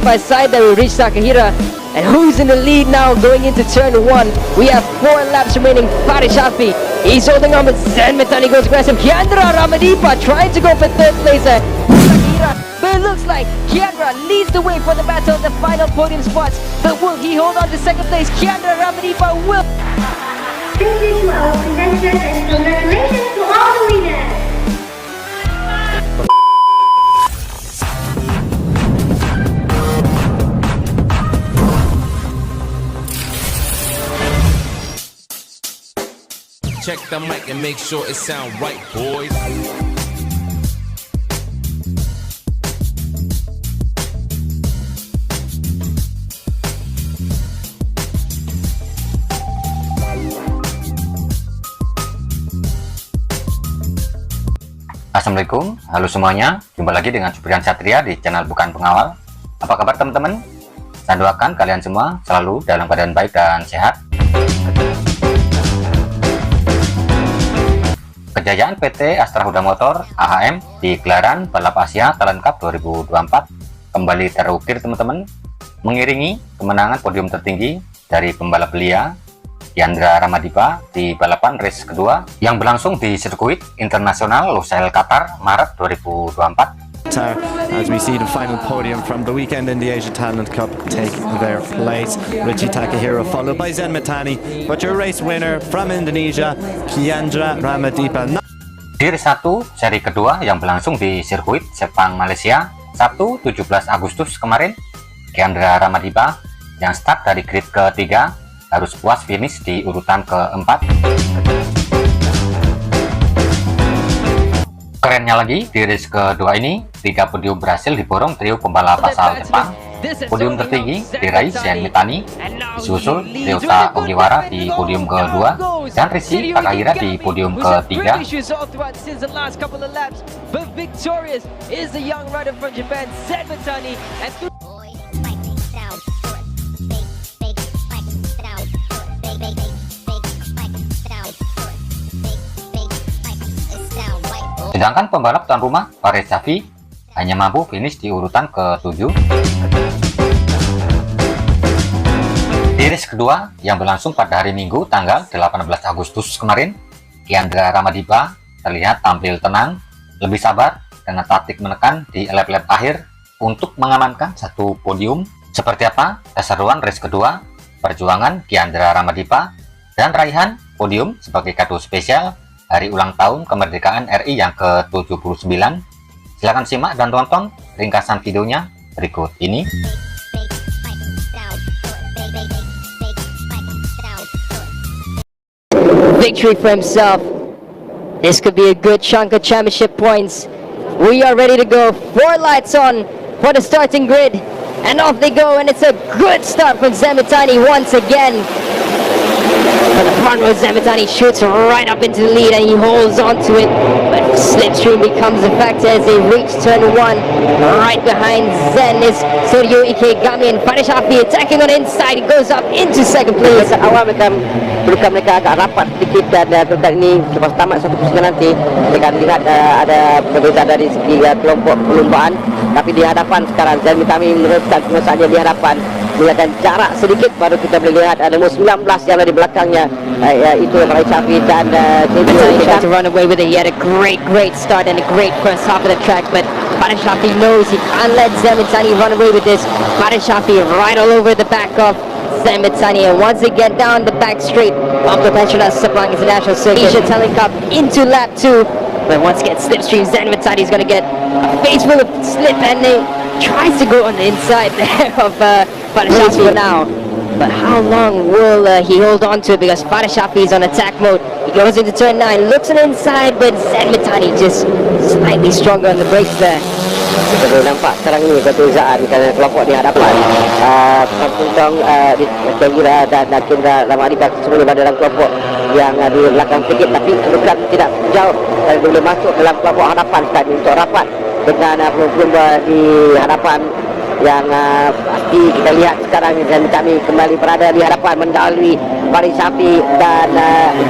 side by side that we reach Takahira. And who's in the lead now going into turn 1? We have 4 laps remaining. Faris Shafi, he's holding on, but Zen Mitani goes aggressive. Kiandra Ramadipa trying to go for 3rd place there. Takahira, but it looks like Kiandra leads the way for the battle of the final podium spots. But will he hold on to 2nd place? Kiandra Ramadipa will. Thank you to our presenters and congratulations to all the winners. Check the mic and make sure it sound right, boys. Assalamualaikum, halo semuanya. Jumpa lagi dengan Supriyan Satria di channel Bukan Pengawal. Apa kabar teman-teman? Saya doakan kalian semua selalu dalam keadaan baik dan sehat. Kejayaan PT Astra Huda Motor AHM di gelaran Balap Asia Talent Cup 2024 kembali terukir teman-teman, mengiringi kemenangan podium tertinggi dari pembalap belia Kiandra Ramadipa di balapan race kedua yang berlangsung di sirkuit internasional Lusail Qatar Maret 2024. As we see the final podium from the weekend in the Asia Talent Cup take their place, Richie Takahira followed by Zen Mitani, but your race winner from Indonesia, Kiandra Ramadipa. Di race 1 seri kedua yang berlangsung di sirkuit Sepang Malaysia Sabtu 17 Agustus kemarin, Kiandra Ramadipa yang start dari grid ketiga harus puas finish di urutan keempat. Kerennya lagi, di race kedua ini 3 podium berhasil diborong trio pembalap asal Jepang. Podium tertinggi diraih Zen Mitani, disusul Ryota Ogiwara di podium kedua, dan Richie Takahira di podium ketiga. Sedangkan pembalap tuan rumah Faris Shafi hanya mampu finish di urutan ke-7. Di race kedua yang berlangsung pada hari Minggu tanggal 18 Agustus kemarin, Kiandra Ramadipa terlihat tampil tenang, lebih sabar dengan taktik menekan di lap-lap akhir untuk mengamankan satu podium. Seperti apa keseruan race kedua, perjuangan Kiandra Ramadipa dan raihan podium sebagai kado spesial hari ulang tahun kemerdekaan RI yang ke-79. Silahkan simak dan tonton ringkasan videonya berikut ini. Victory for himself. This could be a good chunk of championship points. We are ready to go. 4 lights on for the starting grid. And off they go, and it's a good start from Zen Mitani once again. But the front row, Zen Mitani shoots right up into the lead and he holds on to it. But slipstream becomes a factor as they reach turn 1. Right behind Zen is Suryo Ikegami, and Faris Shafi attacking on the inside. He goes up into 2nd place. Awal mereka agak rapat sedikit, dan tentang ini lepas tamat satu pusingan nanti mereka lihat ada berbeza dari segi kelompok perlombaan. Tapi di hadapan sekarang Zen Mitani meneruskan pengusahaannya di hadapan. Melihat jarak sedikit baru kita boleh lihat ada nomor 19 yang ada di belakangnya, itu Faris Shafi dan tried to run away with it. He had a great start and a great first half of the track, but Faris Shafi knows he can't let Zen Mitani run away with this. Faris Shafi right all over the back of Zen Mitani, and once again down the back straight of the Petronas Sepang International Circuit Asia Talent Cup into lap 2. But once again slipstream, Zen Mitani is going to get a face full of slip, and he tries to go on the inside there of Faris Shafi for now. But how long will he hold on to it, because Faris Shafi is on attack mode. He goes into turn 9, looks on the inside, but Zen Mitani just slightly stronger on the brakes there. Kita nampak sekarang ini perbezaan kerana kelompok di hadapan Tentang Kiandra dan Kiandra Ramadipa semua berada dalam kelompok yang di belakang sedikit, tapi bukan tidak jauh dan boleh masuk dalam kelompok hadapan tadi untuk rapat dengan pelumba di hadapan yang pasti kita lihat sekarang, dan kami kembali berada di hadapan mendahului Faris Shafi dan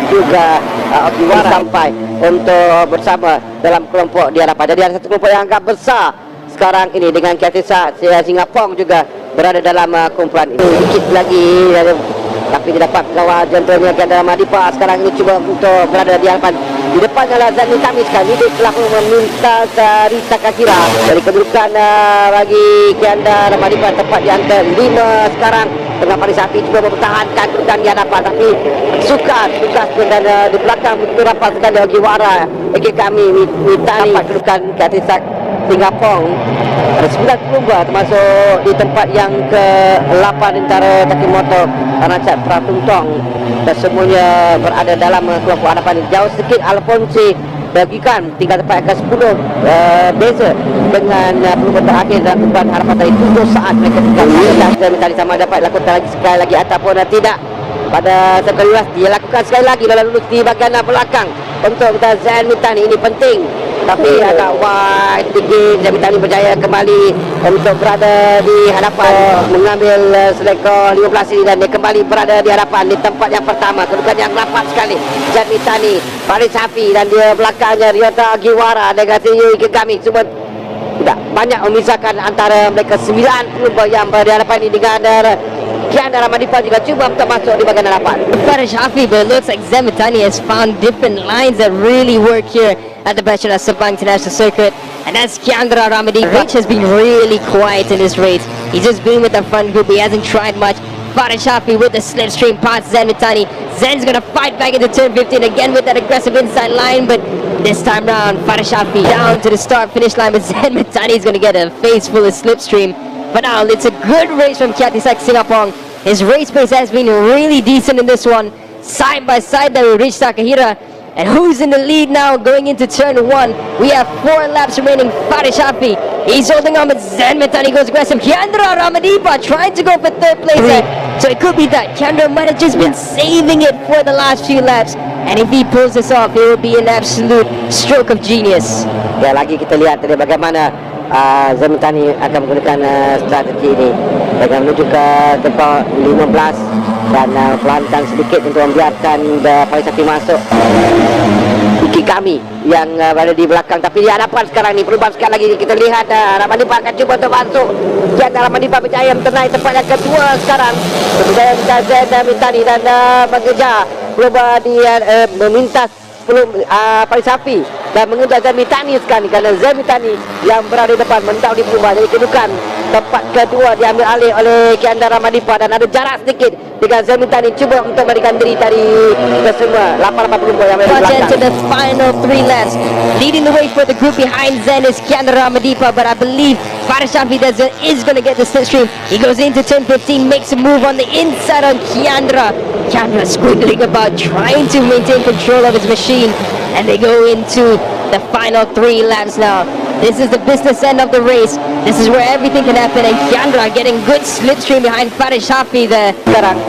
juga Ogiwara sampai untuk bersama dalam kelompok di hadapan. Jadi ada satu kelompok yang agak besar sekarang ini dengan Kiatisa Singapong juga berada dalam kumpulan ini. Sedikit lagi tapi dia dapat kawal jantunnya Kiandra Madipa. Sekarang ini cuba untuk berada di hadapan. Di depan adalah Zani Tamis kan. Ini telah meminta dari Takahira. Dari kedudukan bagi Kiandra Madipa tepat di angka 5 sekarang. Tengah Parisati cuba mempertahankan kedudukan di hadapan, tapi sukar tugas dan di belakang begitu rapat sekali bagi Wara. Bagi kami Mitani dapat kedudukan Kiatisa Singapong. Ada 9 lomba termasuk di tempat yang ke-8 antara Takimoto Rancat Pratungtong, dan semuanya berada dalam kelompok hadapan. Jauh sedikit Alfonsi bagikan tinggal tempat yang ke-10 beza dengan pelumba terakhir dalam kumpulan harapan tadi 7 saat mereka tinggal. Dan tadi sama dapat lakukan lagi sekali lagi ataupun tidak. Pada sekali dia lakukan sekali lagi lalu lulus di bahagian belakang untuk Zain Mitani. Ini penting tapi agak wide sedikit. Zain Mitani berjaya kembali untuk berada di hadapan, mengambil selekor 15 ini, dan dia kembali berada di hadapan di tempat yang pertama. Kedudukan yang rapat sekali Zain Mitani, Faris Hafi, dan dia belakangnya Ryota Giwara dengan Tio Ikegami. Cuma tidak banyak memisahkan antara mereka. 9 pelumba yang berhadapan ini dengan Kiandra Madipa juga cuba untuk masuk di bahagian hadapan. Faris Hafi, but it looks like Zain Mitani has found different lines that really work here at the Bachelor Sabang International Circuit. And that's Kiandra Ramadipa. Rich has been really quiet in this race. He's just been with the front group. He hasn't tried much. Faris Hafi with the slipstream past Zain Mitani. Zain's going to fight back into turn 15 again with that aggressive inside line, but this time round Faris Hafi down to the start finish line, but Zain Mitani is going to get a face full of slipstream. But now it's a good race from Kiatisa Singapong. His race pace has been really decent in this one. Side by side there we reach Takahira. And who's in the lead now going into turn 1? We have 4 laps remaining. Faris Hafi, he's holding on, but Zain Mitani goes aggressive. Kiandra Ramadipa trying to go for 3rd place there. So it could be that Kiandra might have just been saving it for the last few laps. And if he pulls this off, it will be an absolute stroke of genius. Ya, lagi kita lihat dari bagaimana Zain Mitani akan menggunakan strategi ini dengan menuju ke tempat 15 dan pelantan sedikit untuk membiarkan Faris Hafi masuk. Iki kami yang berada di belakang, tapi di hadapan sekarang ni perubahan sekali lagi kita lihat Ramadipa akan cuba untuk masuk. Kiandra Ramadipa berjaya menaik tempat yang kedua sekarang. Berjaya Zain Mitani dan mengejar perubahan dia meminta Faris Hafi dan mengejar Zain Mitani sekali, kerana Zain Mitani yang berada di depan mentau di perubahan. Jadi kedudukan tempat kedua diambil alih oleh Kiandra Ramadipa dan ada jarak sedikit dengan Zain Mitani cuba untuk memberikan diri dari kesemua 880 yang berada di belakang. To the final 3 laps. Leading the way for the group behind Zain is Kiandra Ramadipa, but I believe Faris Hafi is going to get the slipstream. He goes into turn 15, makes a move on the inside on Kiandra. Kiandra squiggling about, trying to maintain control of his machine, and they go into the final 3 laps now. This is the business end of the race. This is where everything can happen, and Kiandra getting good slipstream behind Faris Hafi there. Sekarang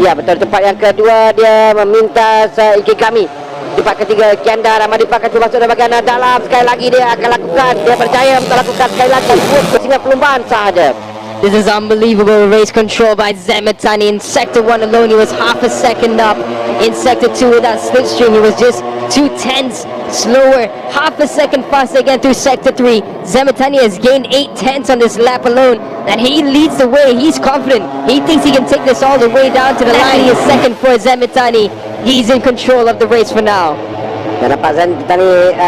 ya betul, tempat yang kedua dia meminta Iki kami. Tempat ketiga Kiandra Ramadipa akan cuba masuk dari bahagian dalam. Sekali lagi dia akan lakukan, dia percaya untuk lakukan sekali lagi. Sehingga perlumbaan sahaja. This is unbelievable race control by Zain Mitani. In sector 1 alone, he was half a second up. In sector 2 with that slipstream, he was just 2/10 slower, half a second faster again through sector 3. Zain Mitani has gained 8/10 on this lap alone, and he leads the way. He's confident. He thinks he can take this all the way down to the line. He is second for Zain Mitani. He's in control of the race for now. Dan nampak Zain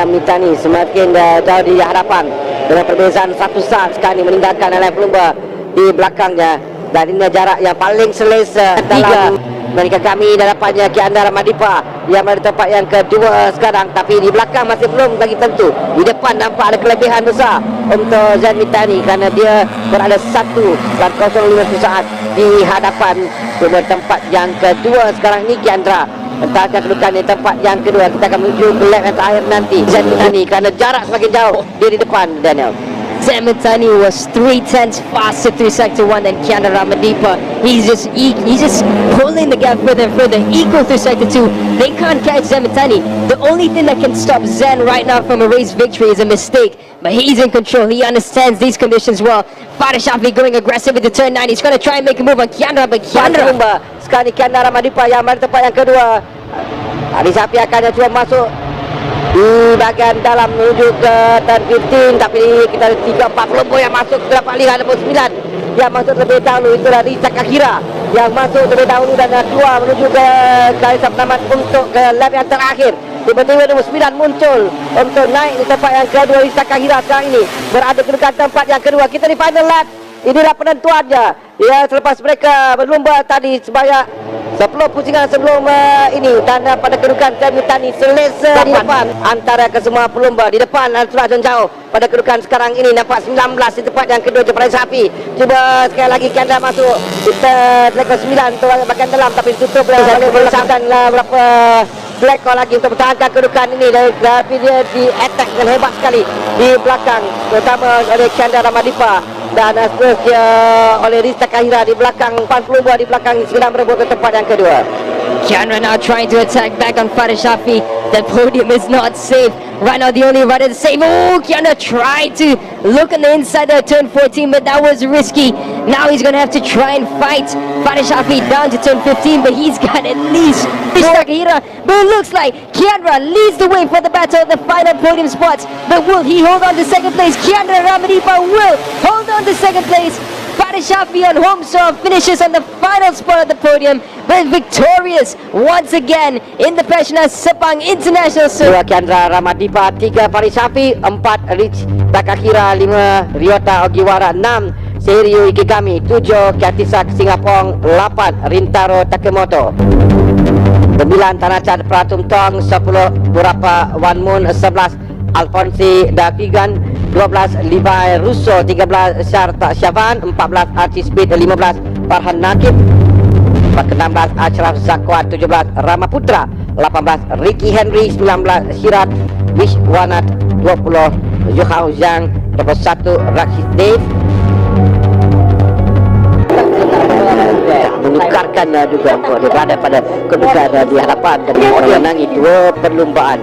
Mitani semakin jauh di hadapan dengan perbezaan 1 saat sekali meninggalkan lain pelumba di belakangnya, dan ini jarak yang paling selesa dalam mereka kami dan dapatnya Kiandra Ramadipa yang berada tempat yang kedua sekarang, tapi di belakang masih belum lagi tentu. Di depan nampak ada kelebihan besar untuk Zain Mitani kerana dia berada 1.05 saat di hadapan tempat yang kedua sekarang ni. Kiandra entahkah kedudukan di tempat yang kedua. Kita akan menuju ke lap yang terakhir nanti. Zain Mitani kerana jarak semakin jauh dia di depan, Daniel. Zain Mitani was 3/10 faster through sector 1 than Kiandra Ramadipa. He's just pulling the gap further and further, equal through sector 2. They can't catch Zain Mitani. The only thing that can stop Zain right now from a race victory is a mistake, but he's in control. He understands these conditions well. Faris Hafi going aggressive into turn 9. He's going to try and make a move on Kiandra, but Kiandra sekali Kiandra Ramadipa yang berada tempat yang kedua. Faris Hafi akan cuba masuk di bahagian dalam menuju ke turn 15, tapi kita ada 3-4 pelumba yang masuk ke dapat lihat nombor 9 yang masuk lebih dahulu. Itu dari Takahira yang masuk terlebih dahulu dan keluar menuju ke garisan penamat untuk ke lap yang terakhir. Tiba-tiba nombor 9 muncul untuk naik di tempat yang kedua. Di Takahira sekarang ini berada di dekat tempat yang kedua. Kita di final lap. Inilah penentuannya. Ya, selepas mereka berlumba tadi sebanyak 10 pusingan sebelum ini, dan pada kedudukan Mitani selesa di depan antara kesemua pelumba. Di depan sudah jauh pada kedudukan sekarang ini nampak 19 di tempat yang kedua Jepara Sapi. Cuba sekali lagi Kendra masuk. Kita level 9 untuk bahagian dalam tapi ditutup oleh belakang dan berapa Black Call lagi untuk pertahankan kedudukan ini, tapi dia di attack dengan hebat sekali di belakang, terutama oleh Kendra Ramadipa dan seterusnya oleh Rista Kahira di belakang 42 di belakang sedang merebut ke tempat yang kedua. Kiandra now trying to attack back on Faris Shafi. The podium is not safe. Right now the only rider to save. Oh, Kiandra tried to look on the inside of turn 14, but that was risky. Now he's going to have to try and fight Faris Shafi down to turn 15, but he's got at least Takahira. But it looks like Kiandra leads the way for the battle of the final podium spots. But will he hold on to second place? Kiandra Ramadipa will hold on to second place. Faris Shafi on home serve finishes on the final spot of the podium, but victorious once again in the Petronas Sepang International Circuit. 2 Kiandra Ramadipa, 3 Faris Shafi, 4 Rich Takahira, 5 Ryota Ogiwara, 6 Seiryu Ikigami, 7 Kiatisak Singapore, 8 Rintaro Takemoto, 9 Tanachat Pratumtong, 10 Burapa Wanmun, 11 Alfonsi Dakigan, 12 Levi Russo, 13 Syarta Syavan, 14 Archie Speed, 15 Farhan Nakib, 16 Ashraf Zakwat, 17 Ramaputra, 18 Ricky Henry, 19 Hirat Wishwanat, 20 Yohao Zhang, 21 Rakshit Dev. Menukarkan juga dia berada pada kedudukan di hadapan dan memenangi 2 perlumbaan.